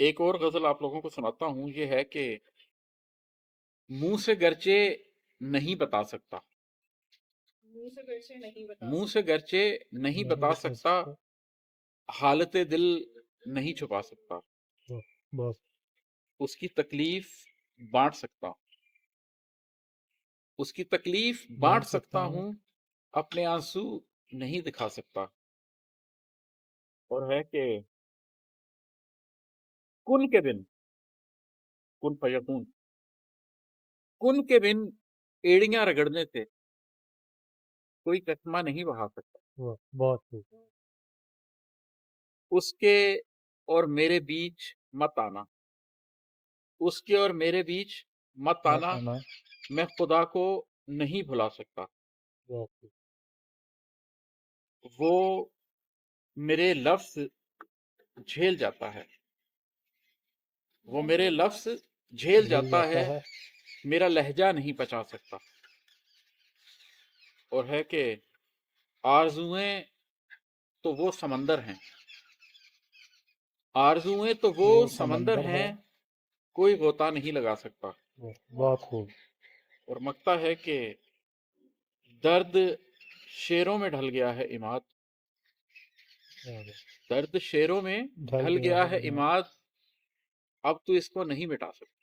ایک اور غزل آپ لوگوں کو سناتا ہوں، یہ ہے کہ منہ سے گرچہ نہیں بتا سکتا، منہ سے گرچہ نہیں بتا منہ سے سکتا، گرچہ نہیں نہیں بتا بتا سکتا، سکتا۔ حالت دل نہیں چھپا سکتا، بس اس کی تکلیف بانٹ سکتا، اس کی تکلیف بانٹ بانٹ سکتا ہوں، اپنے آنسو نہیں دکھا سکتا۔ اور ہے کہ کن کے بن، کن فیکون، کن کے بن ایڑیاں رگڑنے سے کوئی چشمہ نہیں بہا سکتا، بہت خوب۔ اس کے اور میرے بیچ مت آنا، اس کے اور میرے بیچ مت آنا، آنا میں خدا کو نہیں بھلا سکتا، بہت خوب۔ وہ میرے لفظ جھیل جاتا ہے، وہ میرے لفظ جھیل جاتا ہے، میرا لہجہ نہیں بچا سکتا۔ اور ہے کہ آرزوئیں تو وہ سمندر ہیں، آرزوئیں تو وہ سمندر ہیں، کوئی غوطہ نہیں لگا سکتا۔ بہت خوب۔ اور مکتا ہے کہ درد شیروں میں ڈھل گیا ہے عماد، درد شیروں میں ڈھل گیا ہے عماد، اب تو اس کو نہیں مٹا سکتا۔